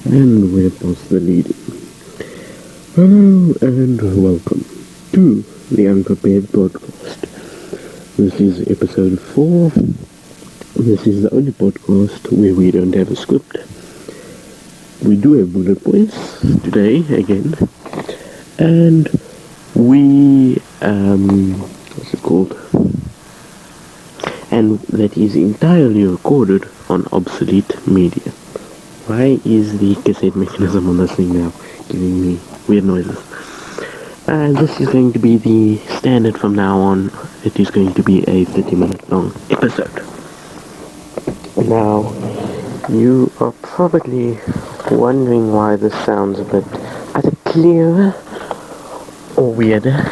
And we're past the leading. Hello and welcome to the Unprepared Podcast. This is episode 4. This is the only podcast where we don't have a script. We do have bullet points today again. And we, what's it called? And that is entirely recorded on obsolete media. Why is the cassette mechanism on this thing now giving me weird noises? This is going to be the standard from now on. It is going to be a 30-minute long episode. Now, you are probably wondering why this sounds a bit either clearer or weirder.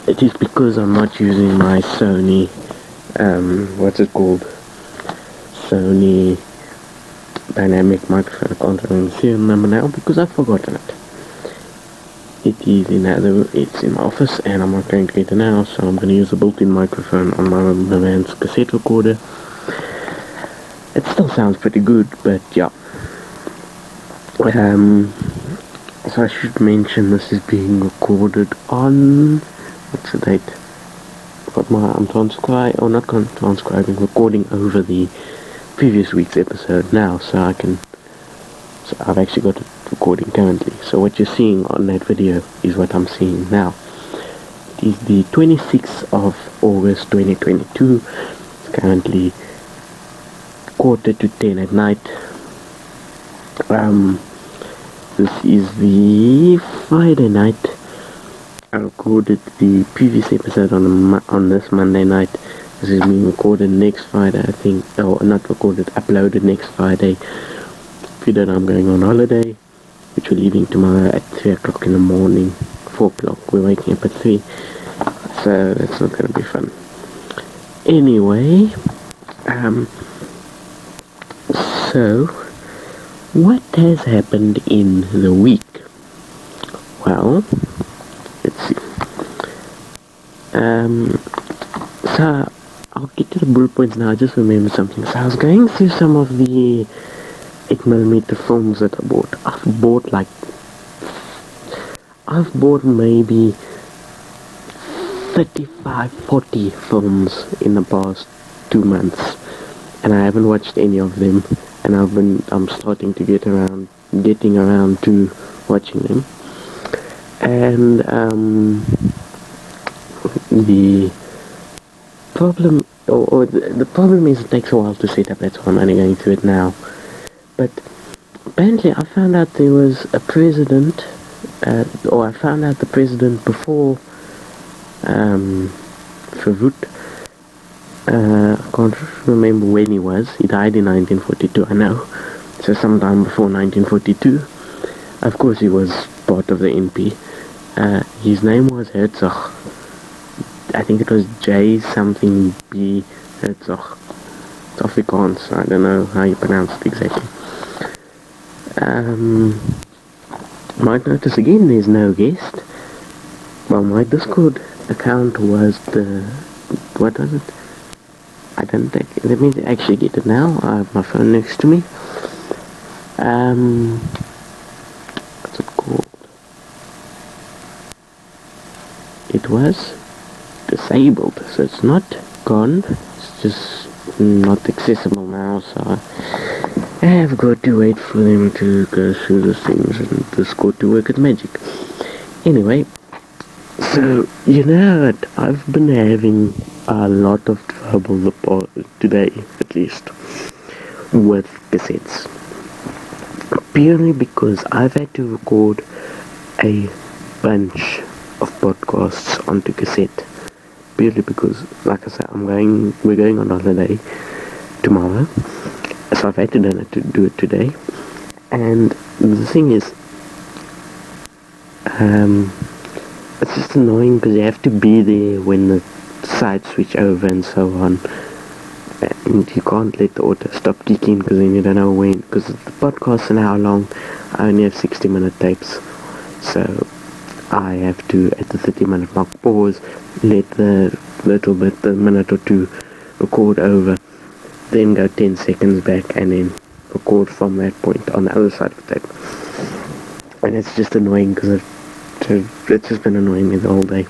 It is because I'm not using my Sony, Sony dynamic microphone. I can't remember the serial number now because I've forgotten it. It's in my office and I'm not going to get it now, so I'm going to use a built-in microphone on my van's cassette recorder. It still sounds pretty good, but yeah. So I should mention this is being recorded on, what's the date? Recording over the previous week's episode now, so I've actually got it recording currently. So what you're seeing on that video is what I'm seeing now. It is the 26th of August 2022. It's currently 9:45 at night. This is the Friday night. I recorded the previous episode on this Monday night. This is being recorded next Friday, I think. Oh, not recorded, uploaded next Friday. If you don't know, I'm going on holiday, which we're leaving tomorrow at 3 o'clock in the morning. 4 o'clock, we're waking up at 3. So that's not going to be fun. Anyway, so what has happened in the week? Well, let's see. So I'll get to the bullet points now. I just remembered something. So I was going through some of the 8mm films that I bought. I've bought maybe 35-40 films in the past 2 months, and I haven't watched any of them. And I'm starting to getting around to watching them. And the problem is it takes a while to set up. That's why I'm only going through it now. But apparently I found out there was a president, I found out the president before Verwoerd. I can't remember when he was. He died in 1942, I know. So sometime before 1942. Of course he was part of the NP. His name was Herzog. I think it was J something B Herzog. It's Afrikaans, I don't know how you pronounce it exactly. Might notice again there's no guest. Well, my Discord account was what was it? Let me actually get it now. I have my phone next to me. What's it called? It was disabled, so it's not gone. It's just not accessible now, so I have got to wait for them to go through the things and Discord to work its magic. Anyway, so you know that I've been having a lot of trouble today, at least, with cassettes. Purely because I've had to record a bunch of podcasts onto cassette. Purely because, like I said, we're going on holiday tomorrow. So I've had to do it today. And the thing is, it's just annoying because you have to be there when the sides switch over and so on, and you can't let the auto stop kicking because then you don't know when, because the podcasts an hour long. I only have 60-minute tapes, so I have to, at the 30-minute mark, pause, let the minute or two record over, then go 10 seconds back, and then record from that point on the other side of the tape. And it's just annoying because it's just been annoying me the whole day.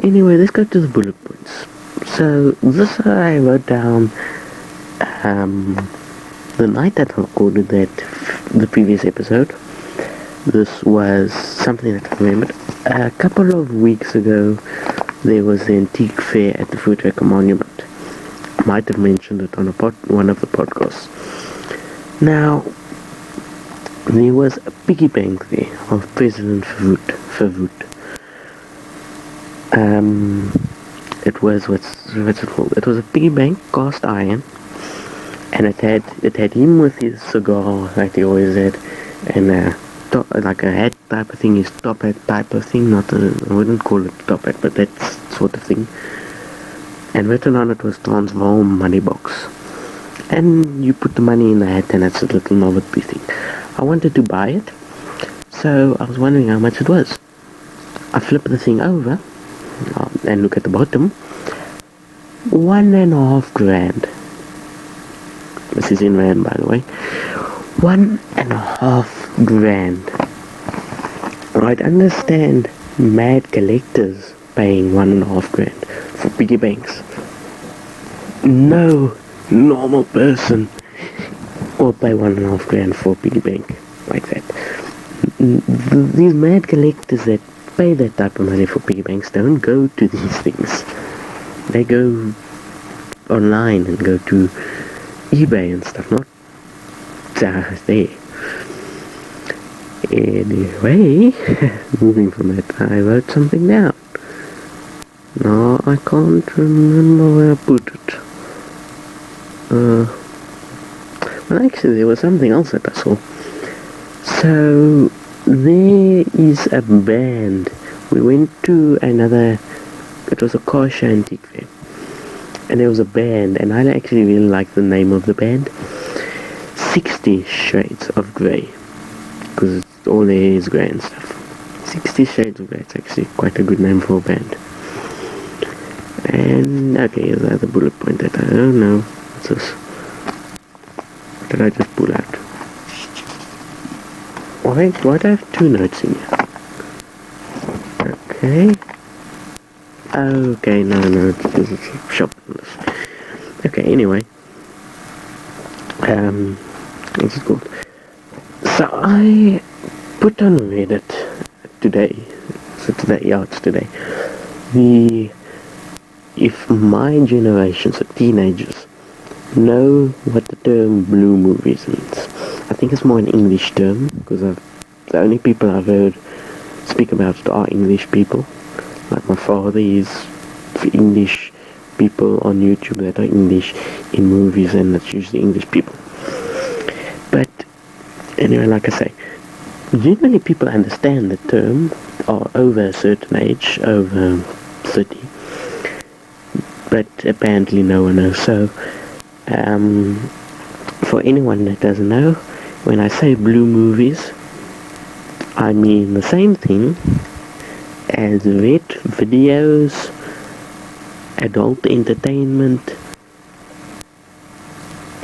Anyway, let's go to the bullet points. So this I wrote down the night that I recorded the previous episode. This was something that I remembered. A couple of weeks ago, there was the antique fair at the Fruitmaker Monument. I might have mentioned it on one of the podcasts. Now, there was a piggy bank there of President Verwoerd. It was what's it called? It was a piggy bank, cast iron, and it had him with his cigar like he always had, and like a hat type of thing, his top hat type of thing, I wouldn't call it top hat, but that sort of thing. And written on it was Transvaal money box. And you put the money in the hat and it's a little novelty thing. I wanted to buy it, so I was wondering how much it was. I flip the thing over and look at the bottom. 1.5 grand. This is in rand, by the way. 1.5 grand. I'd understand mad collectors paying 1.5 grand for piggy banks. No normal person will pay 1.5 grand for a piggy bank like that. These mad collectors that pay that type of money for piggy banks don't go to these things. They go online and go to eBay and stuff, not there. Anyway, moving from that, I wrote something down. No, I can't remember where I put it. Well, actually, there was something else that I saw. So, there is a band. We went to it was a car show antique fair. And there was a band, and I actually really like the name of the band. 60 Shades of Grey. Because all there is grey and stuff. 60 Shades of Grey, it's actually quite a good name for a band. And, okay, here's the other bullet point that I don't know. What's this? What did I just pull out? Why do I have 2 notes in here? Okay. Okay, no, this is a shop. Okay, anyway. What's it called? So I put on Reddit today. It's today. If my generation, so teenagers, know what the term blue movies means. I think it's more an English term, because the only people I've heard speak about it are English people. Like my father is English people on YouTube that are English in movies, and that's usually English people. But anyway, like I say, generally people understand the term are over a certain age, over 30. But apparently no one knows. So, for anyone that doesn't know, when I say blue movies, I mean the same thing as red videos, adult entertainment,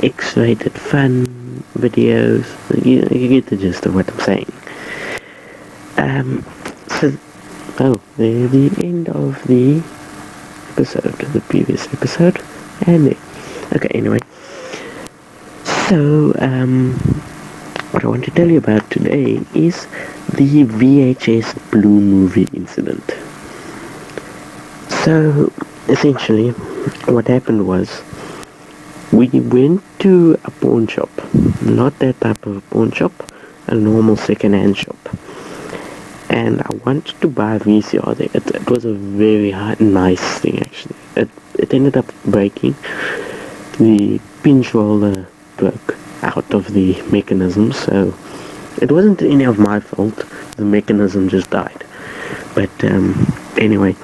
X-rated fun videos. You get the gist of what I'm saying. There's the end of the episode, the previous episode, and okay, anyway. So, what I want to tell you about today is the VHS blue movie incident. So, essentially, what happened was, we went to a pawn shop, not that type of pawn shop, a normal second-hand shop, and I wanted to buy a VCR there. It was a very nice thing, actually. It ended up breaking. The pinch roller broke out of the mechanism, so it wasn't any of my fault. The mechanism just died. But anyway,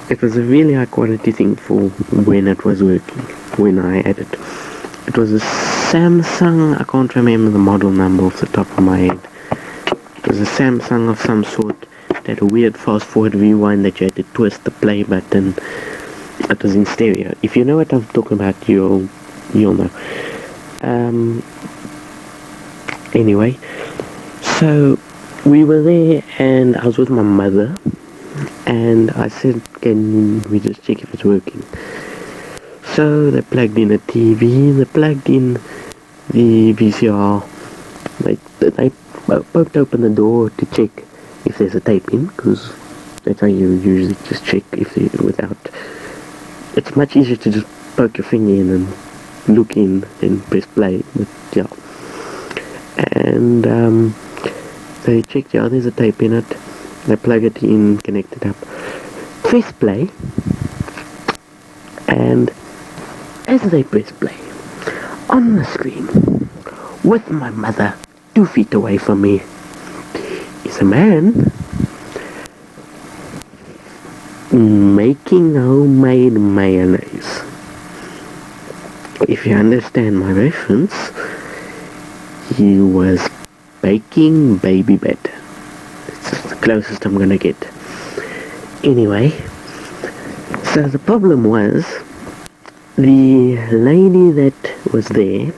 it was a really high quality thing for when it was working, when I had it. It was a Samsung, I can't remember the model number off the top of my head. It was a Samsung of some sort, that a weird fast forward rewind that you had to twist the play button. It was in stereo. If you know what I'm talking about, you'll know. Anyway, so we were there, and I was with my mother, and I said, can we just check if it's working? So they plugged in a TV, they plugged in the VCR, they poked open the door to check if there's a tape in, because that's how you usually just check if they, without, it's much easier to just poke your finger in and look in and press play, but yeah. And they checked, yeah, there's a tape in it, they plug it in, connect it up, press play, and as they press play, on the screen, with my mother 2 feet away from me, is a man making homemade mayonnaise. If you understand my reference, he was baking baby batter. It's just the closest I'm gonna get. Anyway, so the problem was, the lady that was there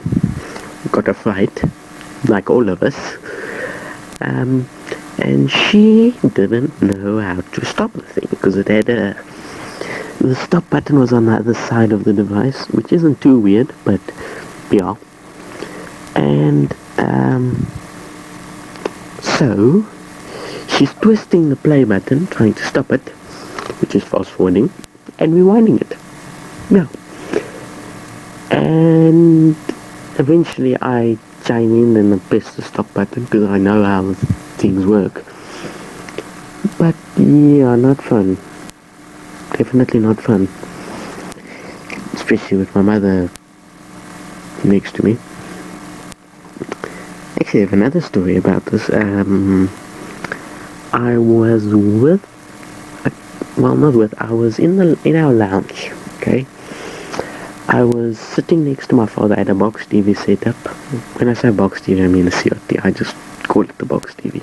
got a fright, like all of us, and she didn't know how to stop the thing, because it had the stop button was on the other side of the device, which isn't too weird, but yeah. And so she's twisting the play button, trying to stop it, which is fast forwarding, and rewinding it. Yeah. And eventually I chime in and press the stop button, because I know how things work. But yeah, not fun. Definitely not fun. Especially with my mother next to me. Actually, I have another story about this. I was I was in our lounge, okay? I was sitting next to my father at a box TV setup. When I say box TV, I mean a CRT. I just call it the box TV.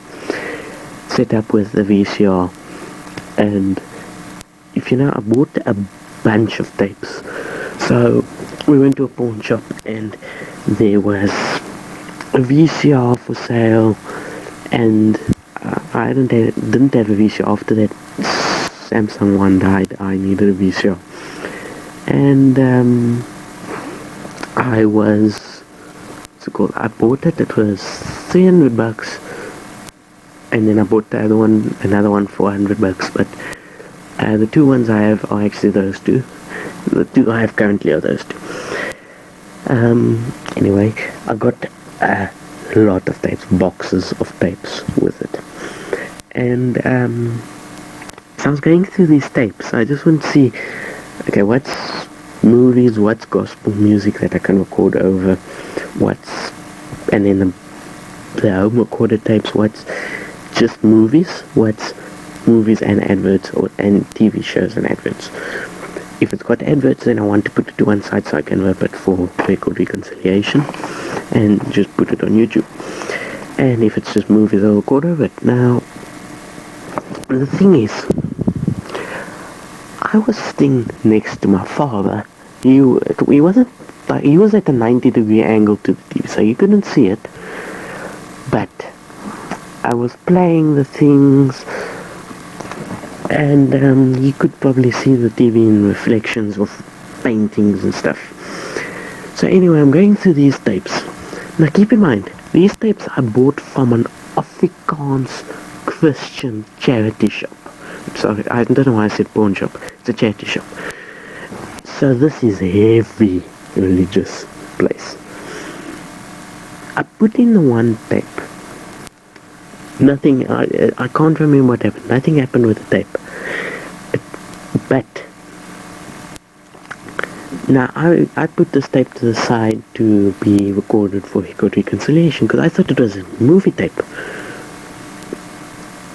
Set up with the VCR. And if you know, I bought a bunch of tapes. So we went to a pawn shop and there was a VCR for sale, and I didn't have a VCR. After that Samsung one died, I needed a VCR. And I bought it, it was $300, and then I bought another one for $100, but the two ones I have are actually those two. The two I have currently are those two. Anyway, I got a lot of tapes, boxes of tapes with it. And so I was going through these tapes. I just want to see, okay, what's movies, what's gospel music that I can record over, and then the home recorded tapes, what's just movies, what's movies and adverts, and TV shows and adverts. If it's got adverts, then I want to put it to one side so I can rip it for record reconciliation and just put it on YouTube. And if it's just movies, I'll record over it. Now, the thing is, I was sitting next to my father. He was at a 90-degree angle to the TV, so you couldn't see it. But I was playing the things, and you could probably see the TV in reflections of paintings and stuff. So anyway, I'm going through these tapes. Now keep in mind, these tapes I bought from an Afrikaans Christian charity shop. Sorry, I don't know why I said pawn shop. It's a charity shop. So this is a heavy religious place. I put in the one tape. Nothing, I can't remember what happened. Nothing happened with the tape. But now I put this tape to the side to be recorded for record reconciliation, because I thought it was a movie tape.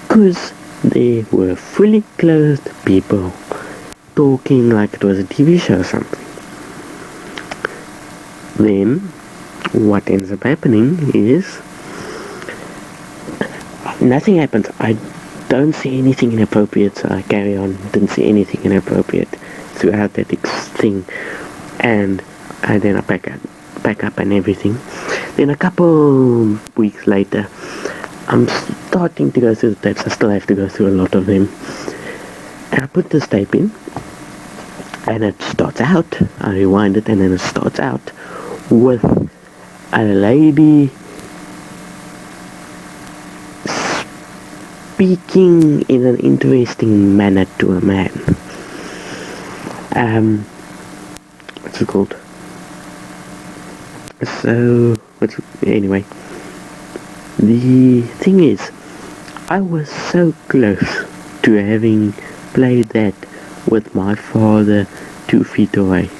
Because they were fully clothed people talking like it was a TV show or something. Then what ends up happening is nothing happens. I don't see anything inappropriate, so I carry on. Didn't see anything inappropriate. throughout that thing, and then I pack up and everything. Then a couple weeks later, I'm starting to go through the tapes. I still have to go through a lot of them. And I put this tape in, and it starts out. I rewind it, and then it starts out with a lady speaking in an interesting manner to a man. What's it called? So, anyway, the thing is, I was so close to having played that with my father 2 feet away.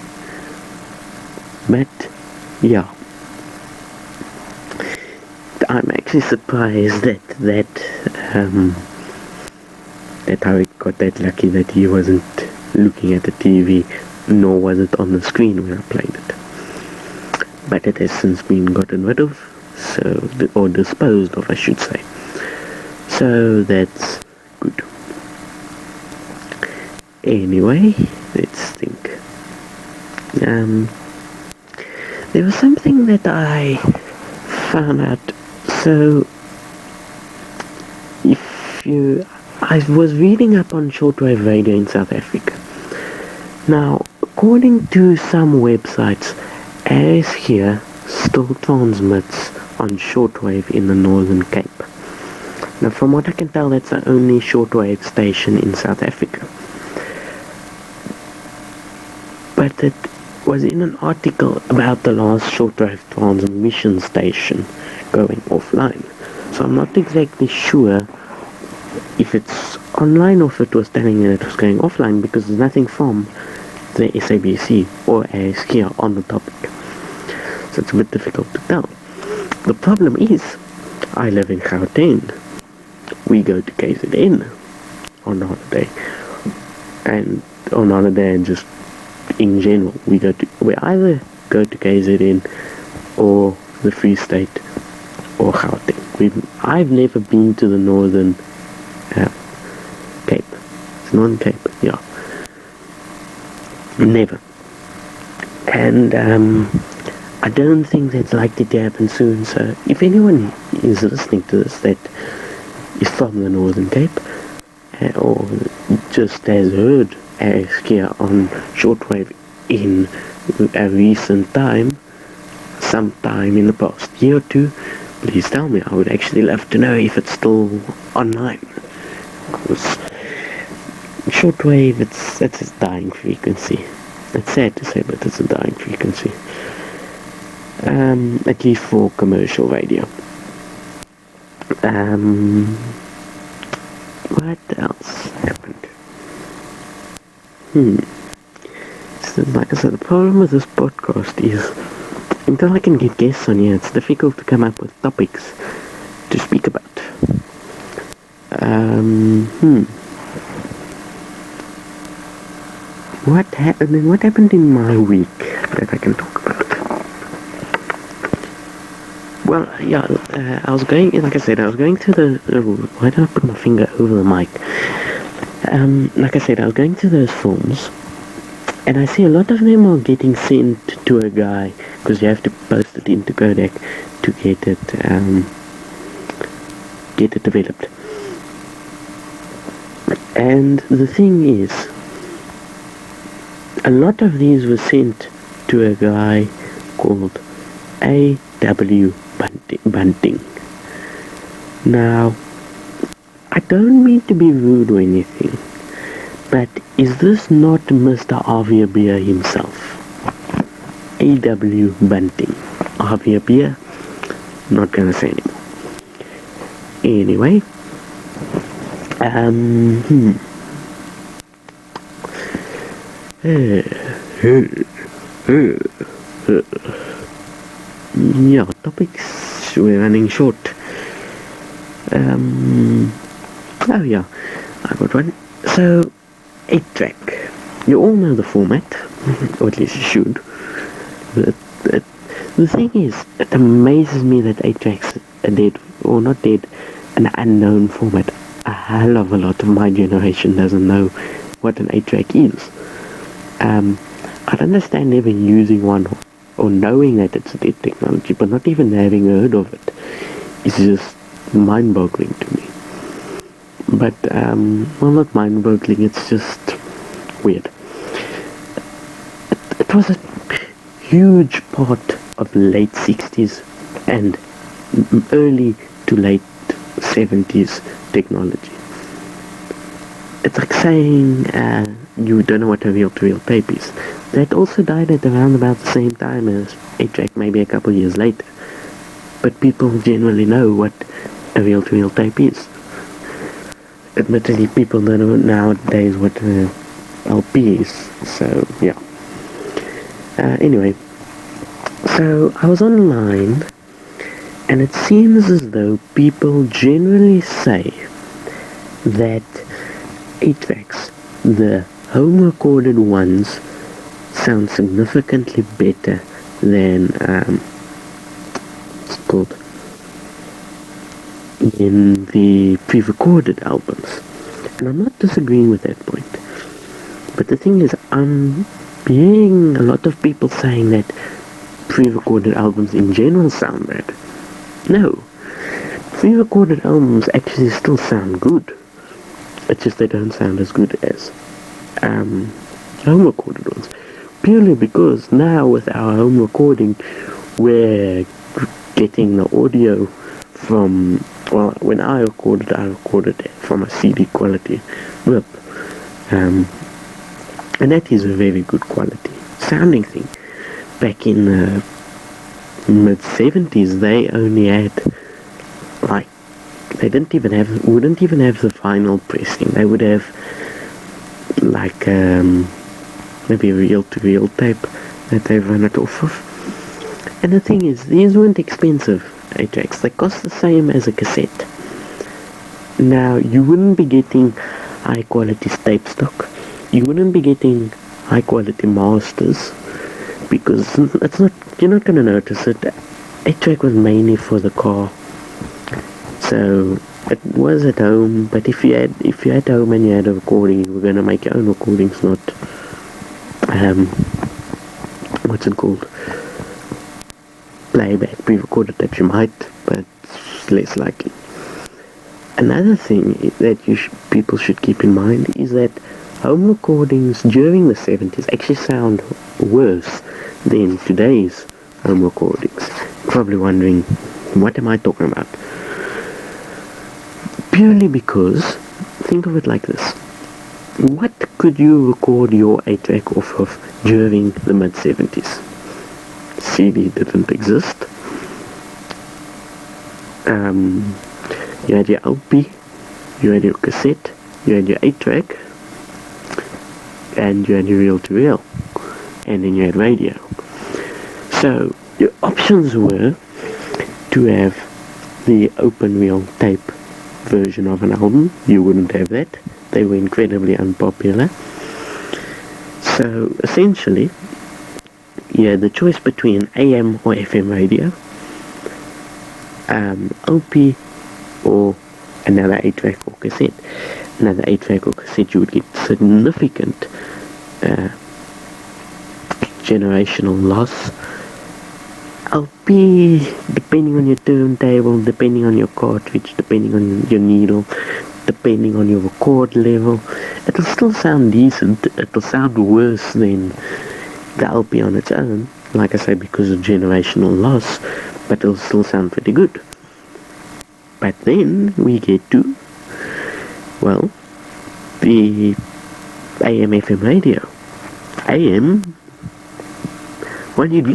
But, yeah, I'm actually surprised that I got that lucky that he wasn't looking at the TV, nor was it on the screen when I played it. But it has since been gotten rid of, or disposed of, I should say. So that's good. Anyway, let's think. There was something that I found out. So, I was reading up on shortwave radio in South Africa. Now, according to some websites, AS here still transmits on shortwave in the Northern Cape. Now, from what I can tell, that's the only shortwave station in South Africa. But it was in an article about the last shortwave transmission station going offline. So I'm not exactly sure if it's online or if it was telling me that it was going offline, because there's nothing from the SABC or AS here on the topic. So it's a bit difficult to tell. The problem is, I live in Gauteng. We go to KZN on holiday. And on holiday and just in general, we either go to KZN or the Free State or Gauteng. I've never been to the Northern Cape. It's Northern Cape, yeah. Never. And I don't think that's likely to happen soon. So if anyone is listening to this that is from the Northern Cape, or just has heard here on shortwave in a recent time, sometime in the past year or two, please tell me. I would actually love to know if it's still online, because shortwave, it's a dying frequency. It's sad to say, but it's a dying frequency, at least for commercial radio. What else happened? So, like I said, the problem with this podcast is, until I can get guests on here, it's difficult to come up with topics to speak about. What happened in my week that I can talk about? Well, yeah, I was going through the, why did I put my finger over the mic? Like I said, I was going through those forms, and I see a lot of them are getting sent to a guy, because you have to post it into Kodak to get it developed. And the thing is, a lot of these were sent to a guy called A.W. Bunting. Now, I don't mean to be rude or anything, but is this not Mr. Avia Beer himself? A.W. Bunting. Avia Beer? Not gonna say anymore. Anyway, yeah, topics, we're running short. Oh yeah, I got one. So, 8-track. You all know the format, or at least you should. The thing is, it amazes me that 8-track's a dead, or not dead, an unknown format. A hell of a lot of my generation doesn't know what an 8-track is. I'd understand never using one or knowing that it's a dead technology, but not even having heard of it is just mind-boggling to me. But, well, not mind-boggling, it's just weird. It was a huge part of late 60s and early to late 70s technology. It's like saying you don't know what a reel-to-reel tape is. That also died at around about the same time as 8-track, maybe a couple years later. But people generally know what a reel-to-reel tape is. Admittedly, people don't know nowadays what a LP is. So, yeah. Anyway, so I was online, and it seems as though people generally say that 8-tracks, the home-recorded ones, sound significantly better than, what's it called, in the pre-recorded albums. And I'm not disagreeing with that point. But the thing is, I'm hearing a lot of people saying that pre-recorded albums in general sound bad. No. Pre-recorded albums actually still sound good. It's just they don't sound as good as home-recorded ones. Purely because now with our home recording, we're getting the audio from, well, when I recorded it from a CD quality rip. And that is a very good quality sounding thing. Back in the mid-70s, they only had, like, wouldn't even have the vinyl pressing. They would have, like, maybe a reel-to-reel tape that they run it off of. And the thing is, these weren't expensive 8-tracks. They cost the same as a cassette. Now, you wouldn't be getting high-quality tape stock. You wouldn't be getting high-quality masters, because you're not going to notice it. 8-track was mainly for the car. So it was at home, but if you had home and you had a recording, you were gonna make your own recordings, not what's it called? Playback, pre-recorded tapes. You might, but it's less likely. Another thing that people should keep in mind is that home recordings during the 70s actually sound worse than today's home recordings. Probably wondering, what am I talking about? Purely because, think of it like this. What could you record your 8-track off of during the mid-70s? CD didn't exist. You had your LP, you had your cassette, you had your 8-track, and you had your reel-to-reel, and then you had radio. So, your options were to have the open reel tape version of an album. You wouldn't have that. They were incredibly unpopular. So essentially, you had the choice between AM or FM radio, LP, or another 8-track or cassette. Another 8-track or cassette, you would get significant generational loss. LP, depending on your turntable, depending on your cartridge, depending on your needle, depending on your record level, it'll still sound decent. It'll sound worse than the LP on its own, like I say, because of generational loss, but it'll still sound pretty good. But then we get to, well, the AM FM radio. AM, well, you'd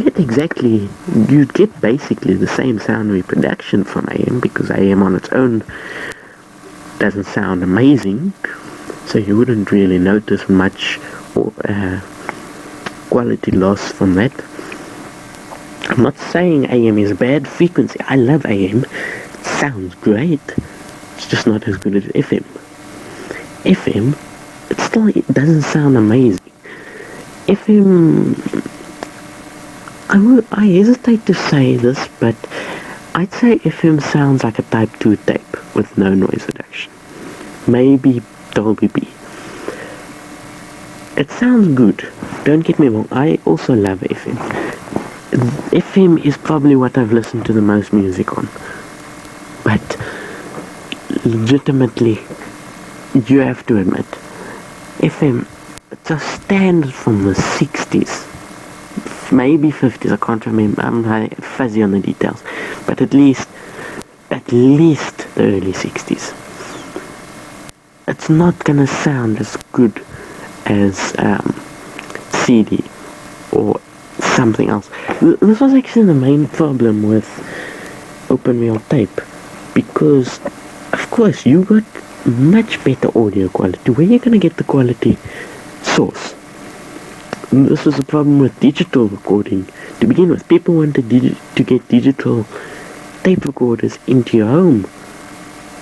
get basically the same sound reproduction from AM, because AM on its own doesn't sound amazing, so you wouldn't really notice much quality loss from that. I'm not saying AM is a bad frequency. I love AM. It sounds great. It's just not as good as FM. FM, it doesn't sound amazing. FM, I hesitate to say this, but I'd say FM sounds like a Type 2 tape with no noise reduction. Maybe Dolby B. It sounds good. Don't get me wrong. I also love FM. FM is probably what I've listened to the most music on. But legitimately, you have to admit, FM just stands from the 60s, maybe 50s. I can't remember. I'm fuzzy on the details, but at least the early 60s. It's not gonna sound as good as CD or something else. This was actually the main problem with open reel tape, because of course you got much better audio quality. Where are you gonna get the quality source? This was a problem with digital recording to begin with. People wanted to get digital tape recorders into your home,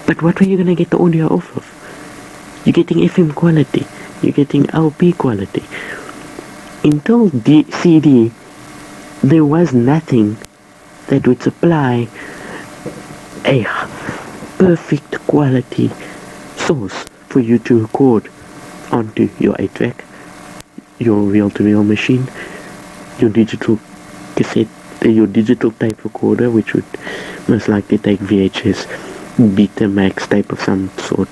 but what were you gonna get the audio off of? You're getting FM quality, you're getting LP quality. Until CD, there was nothing that would supply a perfect quality source for you to record onto your 8-track, your reel-to-reel machine, your digital cassette, your digital tape recorder, which would most likely take VHS, Betamax tape of some sort,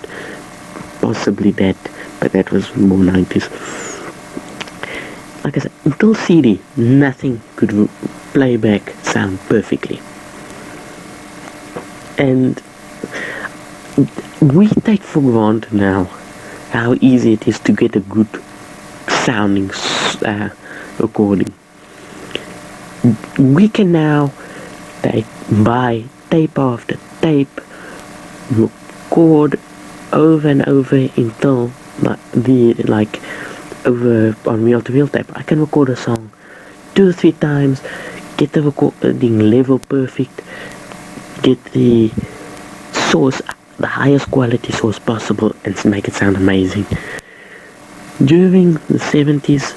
possibly that, but that was more 90s. Like I said, until CD, nothing could playback sound perfectly. And we take for granted now how easy it is to get a good sounding recording. We can now buy tape after tape, record over and over until over on reel-to-reel tape. I can record a song 2 or 3 times, get the recording level perfect, get the source, the highest quality source possible, and make it sound amazing. During the 70s,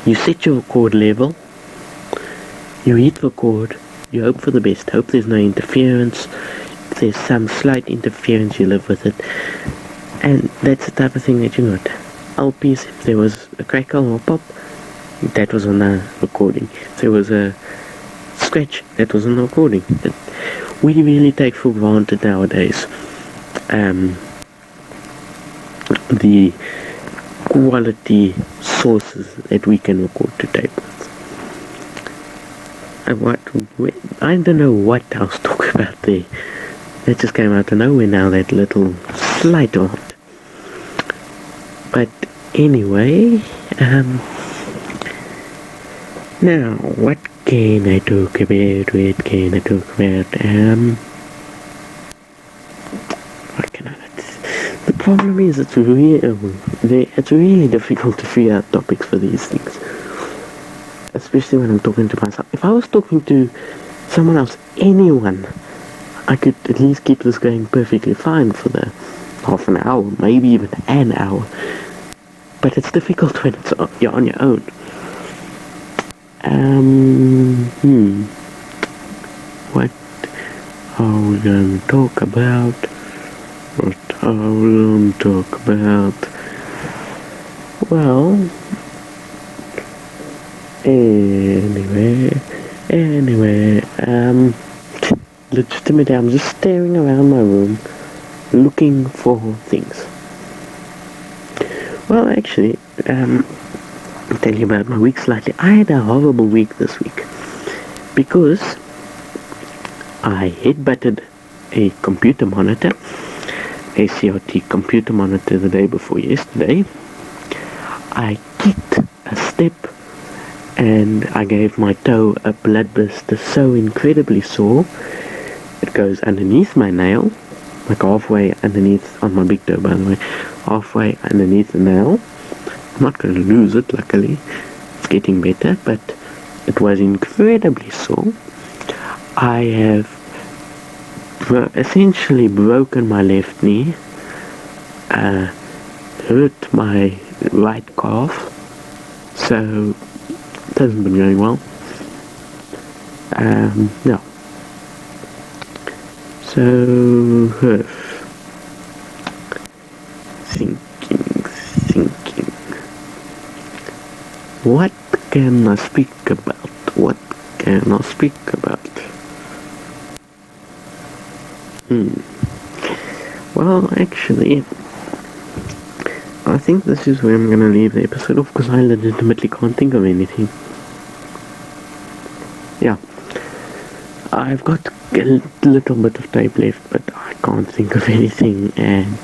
you set your record level, you hit record, you hope for the best, hope there's no interference. If there's some slight interference, you live with it, and that's the type of thing that you got. LPs, if there was a crackle or pop, that was on the recording. If there was a scratch, that was on the recording. We really take for granted nowadays the quality sources that we can record to tape with. I don't know what I was talking about there. That just came out of nowhere now, that little slight rant. But anyway, now what can I talk about? What can I talk about? What can I? The problem is it's really difficult to figure out topics for these things, especially when I'm talking to myself. If I was talking to someone else, anyone, I could at least keep this going perfectly fine for the half an hour, maybe even an hour. But it's difficult when you're on your own. What are we going to talk about? What are we going to talk about? Well, anyway, legitimately, I'm just staring around my room, looking for things. Well, actually, I'll tell you about my week slightly. I had a horrible week this week because I headbutted a computer monitor, a CRT computer monitor, the day before yesterday. I kicked a step and I gave my toe a bloodburster so incredibly sore. It goes underneath my nail, like halfway underneath, on my big toe by the way, halfway underneath the nail. I'm not going to lose it, luckily. It's getting better, but it was incredibly sore. I have essentially broken my left knee, hurt my right calf, so it hasn't been going well. No. So, thinking. what can I speak about? What can I speak about? Well, actually, I think this is where I'm gonna leave the episode off, because I legitimately can't think of anything. Yeah, I've got a little bit of tape left, but I can't think of anything, and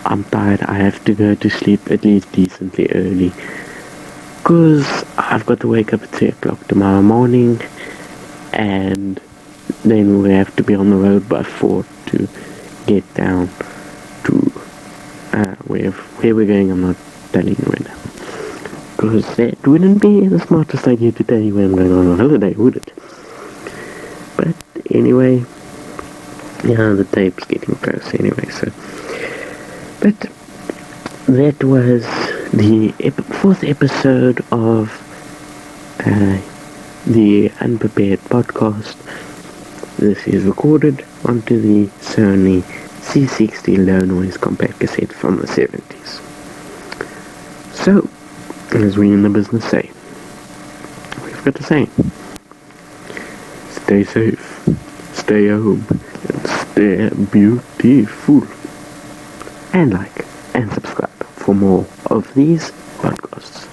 I'm tired. I have to go to sleep at least decently early, because I've got to wake up at 3 o'clock tomorrow morning, and then we have to be on the road by 4 to get down to where we're going. I'm not telling you right now, because that wouldn't be the smartest idea to tell you where I'm going on a holiday, would it? But anyway, yeah, the tape's getting close anyway, so. But that was the 4th episode of the Unprepared Podcast. This is recorded onto the Sony C60 low noise compact cassette from the 70s. So, as we in the business say, we've got to say, stay safe, stay home, and stay beautiful. And like and subscribe for more of these podcasts.